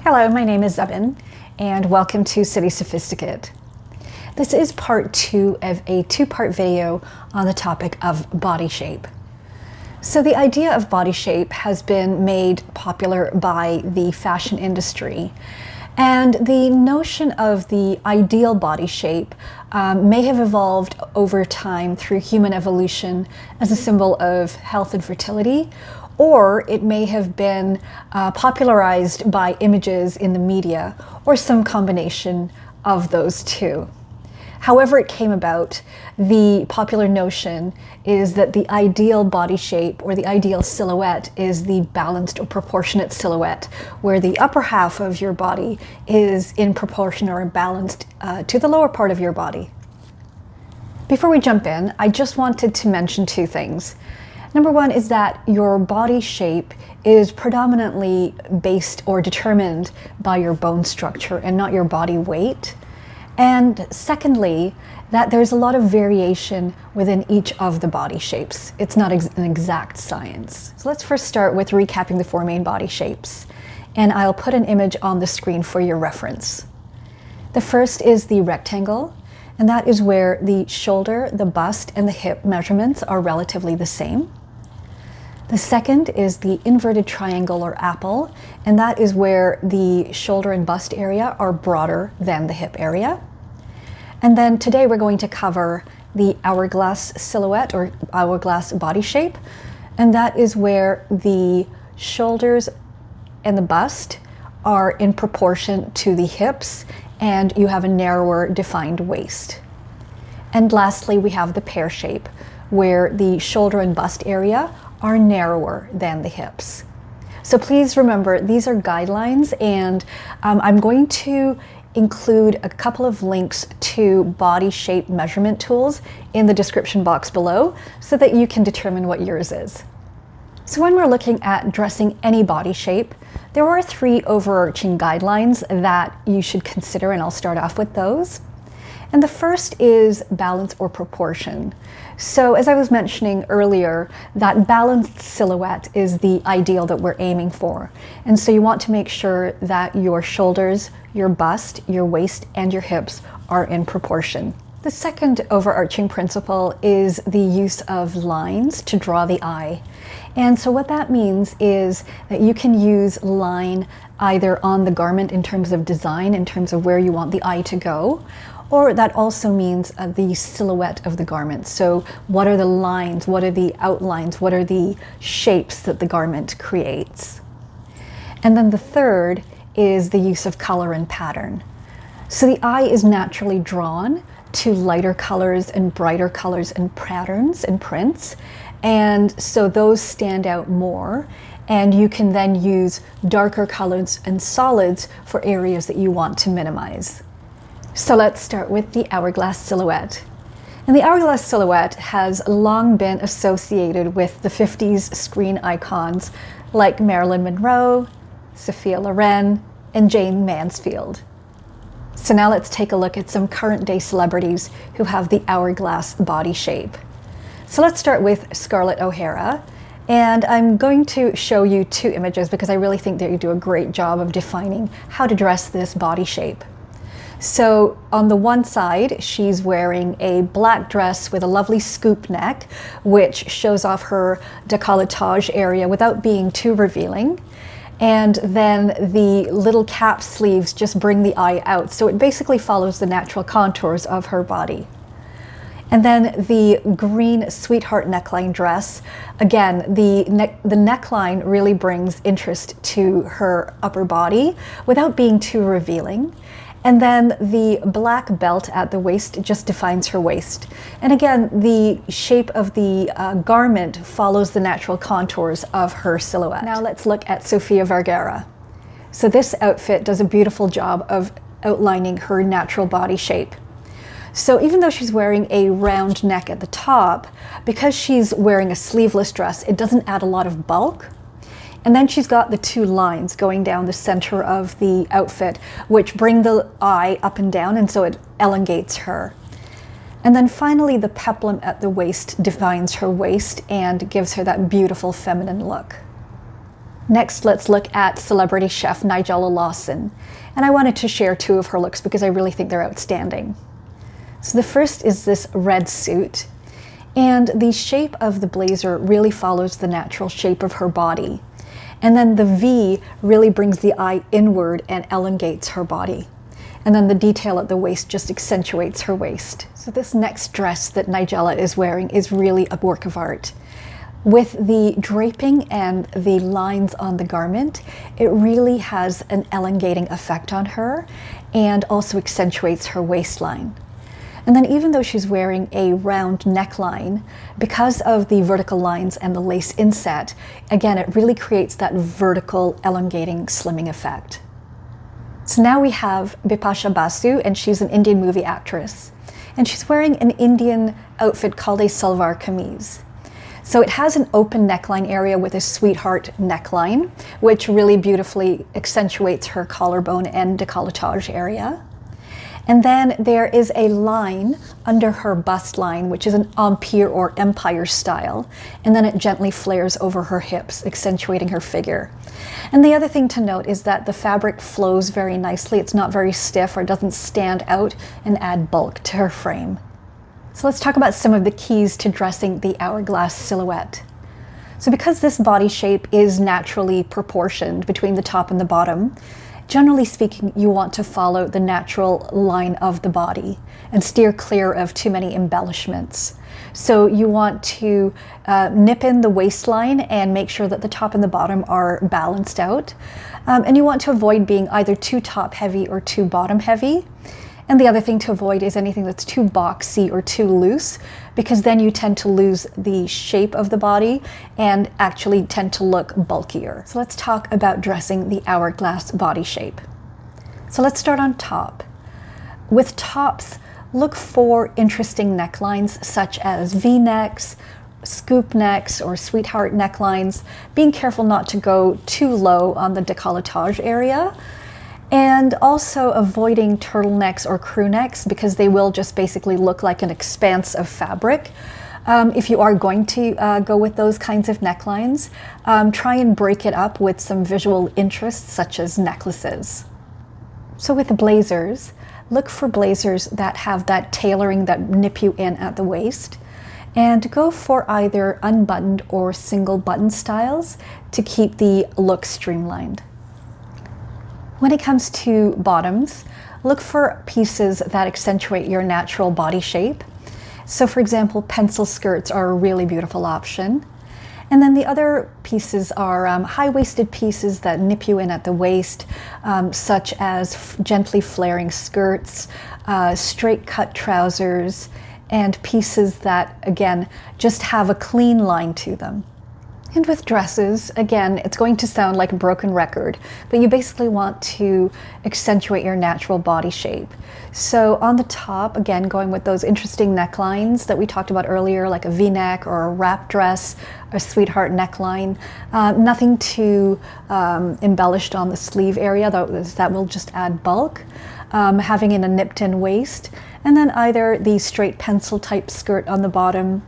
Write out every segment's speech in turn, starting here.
Hello, my name is Satin, and welcome to City Sophisticate. This is part 2 of a two-part video on the topic of body shape. So the idea of body shape has been made popular by the fashion industry, and the notion of the ideal body shape may have evolved over time through human evolution as a symbol of health and fertility, or it may have been popularized by images in the media, or some combination of those two. However it came about, the popular notion is that the ideal body shape or the ideal silhouette is the balanced or proportionate silhouette, where the upper half of your body is in proportion or balanced to the lower part of your body. Before we jump in, I just wanted to mention two things. Number one is that your body shape is predominantly based or determined by your bone structure and not your body weight. And secondly, that there's a lot of variation within each of the body shapes. It's not an exact science. So let's first start with recapping the four main body shapes. And I'll put an image on the screen for your reference. The first is the rectangle, and that is where the shoulder, the bust, and the hip measurements are relatively the same. The second is the inverted triangle or apple, and that is where the shoulder and bust area are broader than the hip area. And then today we're going to cover the hourglass silhouette or hourglass body shape, and that is where the shoulders and the bust are in proportion to the hips, and you have a narrower defined waist. And lastly, we have the pear shape, where the shoulder and bust area are narrower than the hips. So please remember, these are guidelines, and I'm going to include a couple of links to body shape measurement tools in the description box below so that you can determine what yours is. So when we're looking at dressing any body shape, there are three overarching guidelines that you should consider, and I'll start off with those. And the first is balance or proportion. So as I was mentioning earlier, that balanced silhouette is the ideal that we're aiming for. And so you want to make sure that your shoulders, your bust, your waist, and your hips are in proportion. The second overarching principle is the use of lines to draw the eye. And so what that means is that you can use line either on the garment in terms of design, in terms of where you want the eye to go, or that also means the silhouette of the garment. So what are the lines, what are the outlines, what are the shapes that the garment creates? And then the third is the use of color and pattern. So the eye is naturally drawn to lighter colors and brighter colors and patterns and prints, and so those stand out more, and you can then use darker colors and solids for areas that you want to minimize. So let's start with the hourglass silhouette. And the hourglass silhouette has long been associated with the 50s screen icons like Marilyn Monroe, Sophia Loren, and Jane Mansfield. So now let's take a look at some current day celebrities who have the hourglass body shape. So let's start with Scarlett O'Hara. And I'm going to show you two images because I really think that you do a great job of defining how to dress this body shape. So on the one side, she's wearing a black dress with a lovely scoop neck, which shows off her décolletage area without being too revealing. And then the little cap sleeves just bring the eye out. So it basically follows the natural contours of her body. And then the green sweetheart neckline dress, again, the neckline really brings interest to her upper body without being too revealing. And then the black belt at the waist just defines her waist. And again, the shape of the garment follows the natural contours of her silhouette. Now let's look at Sofia Vergara. So this outfit does a beautiful job of outlining her natural body shape. So even though she's wearing a round neck at the top, because she's wearing a sleeveless dress, it doesn't add a lot of bulk. And then she's got the two lines going down the center of the outfit, which bring the eye up and down, and so it elongates her. And then finally, the peplum at the waist defines her waist and gives her that beautiful feminine look. Next, let's look at celebrity chef Nigella Lawson. And I wanted to share two of her looks because I really think they're outstanding. So the first is this red suit. And the shape of the blazer really follows the natural shape of her body. And then the V really brings the eye inward and elongates her body. And then the detail at the waist just accentuates her waist. So this next dress that Nigella is wearing is really a work of art. With the draping and the lines on the garment, it really has an elongating effect on her and also accentuates her waistline. And then even though she's wearing a round neckline, because of the vertical lines and the lace inset, again, it really creates that vertical elongating slimming effect. So now we have Bipasha Basu, and she's an Indian movie actress. And she's wearing an Indian outfit called a salwar kameez. So it has an open neckline area with a sweetheart neckline, which really beautifully accentuates her collarbone and décolletage area. And then there is a line under her bust line, which is an empire or empire style. And then it gently flares over her hips, accentuating her figure. And the other thing to note is that the fabric flows very nicely. It's not very stiff or doesn't stand out and add bulk to her frame. So let's talk about some of the keys to dressing the hourglass silhouette. So because this body shape is naturally proportioned between the top and the bottom, generally speaking, you want to follow the natural line of the body and steer clear of too many embellishments. So you want to nip in the waistline and make sure that the top and the bottom are balanced out. And you want to avoid being either too top heavy or too bottom heavy. And the other thing to avoid is anything that's too boxy or too loose, because then you tend to lose the shape of the body and actually tend to look bulkier. So let's talk about dressing the hourglass body shape. So let's start on top. With tops, look for interesting necklines such as V-necks, scoop necks, or sweetheart necklines, being careful not to go too low on the décolletage area. And also avoiding turtlenecks or crew necks because they will just basically look like an expanse of fabric. If you are going to go with those kinds of necklines, try and break it up with some visual interests such as necklaces. So with the blazers, look for blazers that have that tailoring that nip you in at the waist, and go for either unbuttoned or single button styles to keep the look streamlined. When it comes to bottoms, look for pieces that accentuate your natural body shape. So for example, pencil skirts are a really beautiful option. And then the other pieces are high-waisted pieces that nip you in at the waist, such as gently flaring skirts, straight cut trousers, and pieces that, again, just have a clean line to them. And with dresses, again, it's going to sound like a broken record, but you basically want to accentuate your natural body shape. So on the top, again, going with those interesting necklines that we talked about earlier, like a V-neck or a wrap dress, a sweetheart neckline. Nothing too embellished on the sleeve area, that will just add bulk. Having in a nipped-in waist, and then either the straight pencil type skirt on the bottom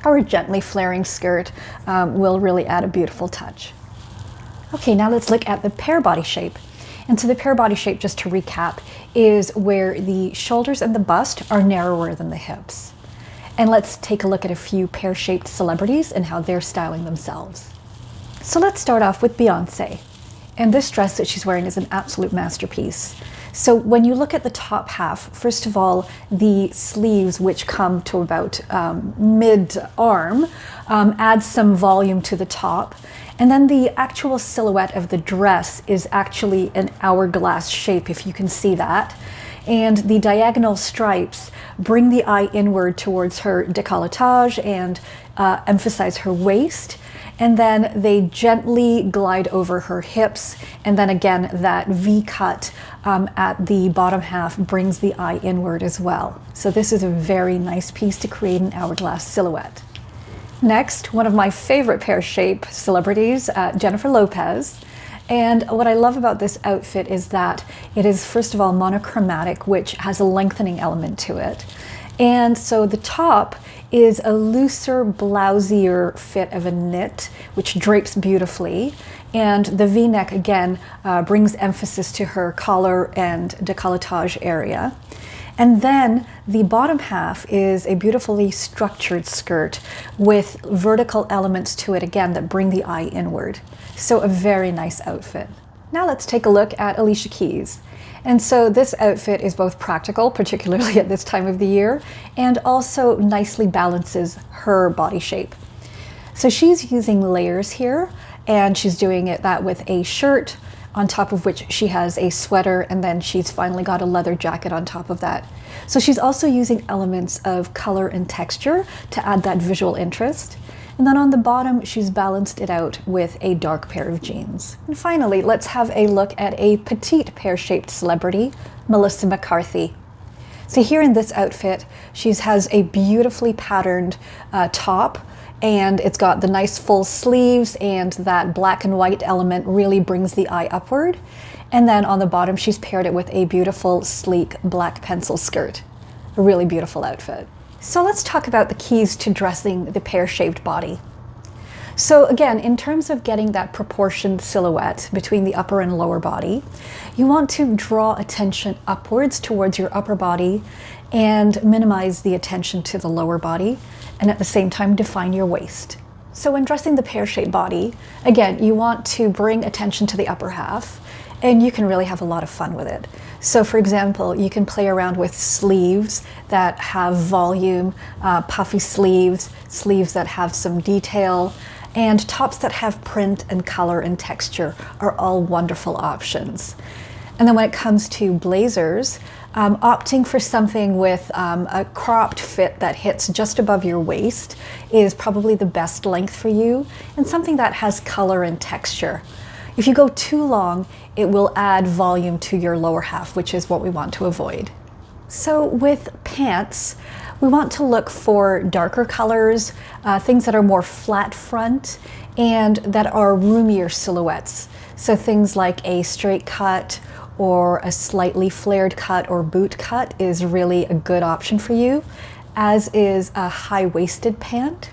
or a gently flaring skirt will really add a beautiful touch. Okay, now let's look at the pear body shape. And so the pear body shape, just to recap, is where the shoulders and the bust are narrower than the hips. And let's take a look at a few pear-shaped celebrities and how they're styling themselves. So let's start off with Beyonce. And this dress that she's wearing is an absolute masterpiece. So when you look at the top half, first of all, the sleeves, which come to about mid-arm, add some volume to the top. And then the actual silhouette of the dress is actually an hourglass shape, if you can see that. And the diagonal stripes bring the eye inward towards her décolletage and emphasize her waist. And then they gently glide over her hips. And then again, that V-cut at the bottom half brings the eye inward as well. So this is a very nice piece to create an hourglass silhouette. Next, one of my favorite pear-shape celebrities, Jennifer Lopez. And what I love about this outfit is that it is, first of all, monochromatic, which has a lengthening element to it. And so the top is a looser, blousier fit of a knit, which drapes beautifully. And the V-neck again brings emphasis to her collar and décolletage area. And then the bottom half is a beautifully structured skirt with vertical elements to it again that bring the eye inward. So a very nice outfit. Now let's take a look at Alicia Keys. And so this outfit is both practical, particularly at this time of the year, and also nicely balances her body shape. So she's using layers here, and she's doing that with a shirt, on top of which she has a sweater, and then she's finally got a leather jacket on top of that. So she's also using elements of color and texture to add that visual interest. And then on the bottom, she's balanced it out with a dark pair of jeans. And finally, let's have a look at a petite pear-shaped celebrity, Melissa McCarthy. So here in this outfit, she has a beautifully patterned top, and it's got the nice full sleeves, and that black and white element really brings the eye upward. And then on the bottom, she's paired it with a beautiful, sleek black pencil skirt. A really beautiful outfit. So let's talk about the keys to dressing the pear-shaped body. So again, in terms of getting that proportioned silhouette between the upper and lower body, you want to draw attention upwards towards your upper body and minimize the attention to the lower body, and at the same time define your waist. So when dressing the pear-shaped body, again, you want to bring attention to the upper half, and you can really have a lot of fun with it. So for example, you can play around with sleeves that have volume, puffy sleeves, sleeves that have some detail, and tops that have print and color and texture are all wonderful options. And then when it comes to blazers, opting for something with a cropped fit that hits just above your waist is probably the best length for you, and something that has color and texture. If you go too long, it will add volume to your lower half, which is what we want to avoid. So with pants, we want to look for darker colors, things that are more flat front, and that are roomier silhouettes. So things like a straight cut or a slightly flared cut or boot cut is really a good option for you, as is a high-waisted pant.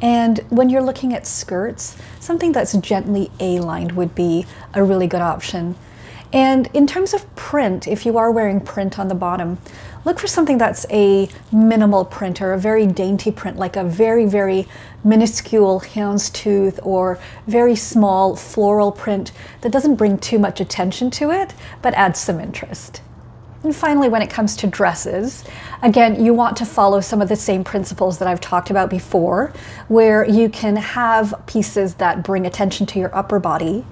And when you're looking at skirts, something that's gently A-lined would be a really good option. And in terms of print, if you are wearing print on the bottom, look for something that's a minimal print or a very dainty print, like a very, very minuscule houndstooth or very small floral print that doesn't bring too much attention to it, but adds some interest. And finally, when it comes to dresses, again, you want to follow some of the same principles that I've talked about before, where you can have pieces that bring attention to your upper body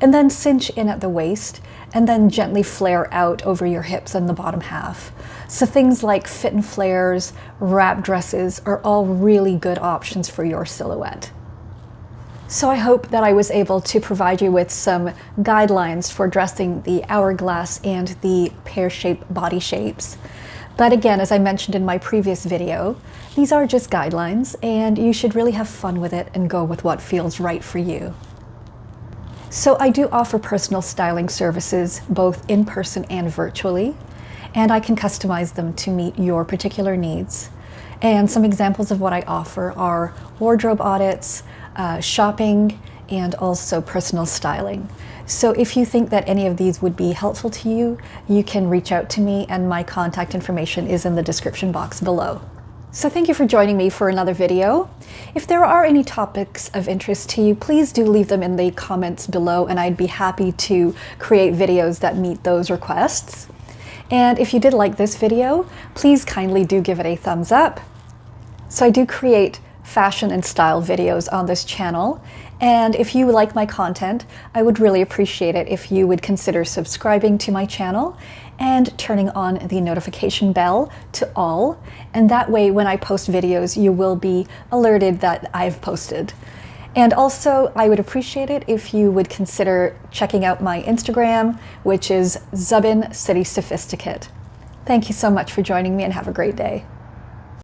and then cinch in at the waist and then gently flare out over your hips and the bottom half. So things like fit and flares, wrap dresses are all really good options for your silhouette. So I hope that I was able to provide you with some guidelines for dressing the hourglass and the pear-shaped body shapes. But again, as I mentioned in my previous video, these are just guidelines, and you should really have fun with it and go with what feels right for you. So I do offer personal styling services, both in person and virtually, and I can customize them to meet your particular needs. And some examples of what I offer are wardrobe audits, shopping, and also personal styling. So if you think that any of these would be helpful to you, you can reach out to me, and my contact information is in the description box below. So thank you for joining me for another video. If there are any topics of interest to you, please do leave them in the comments below, and I'd be happy to create videos that meet those requests. And if you did like this video, please kindly do give it a thumbs up. So I do create fashion and style videos on this channel, and if you like my content, I would really appreciate it if you would consider subscribing to my channel and turning on the notification bell to all, and that way when I post videos you will be alerted that I've posted. And also I would appreciate it if you would consider checking out my Instagram, which is Zubin City Sophisticate. Thank you so much for joining me, and have a great day.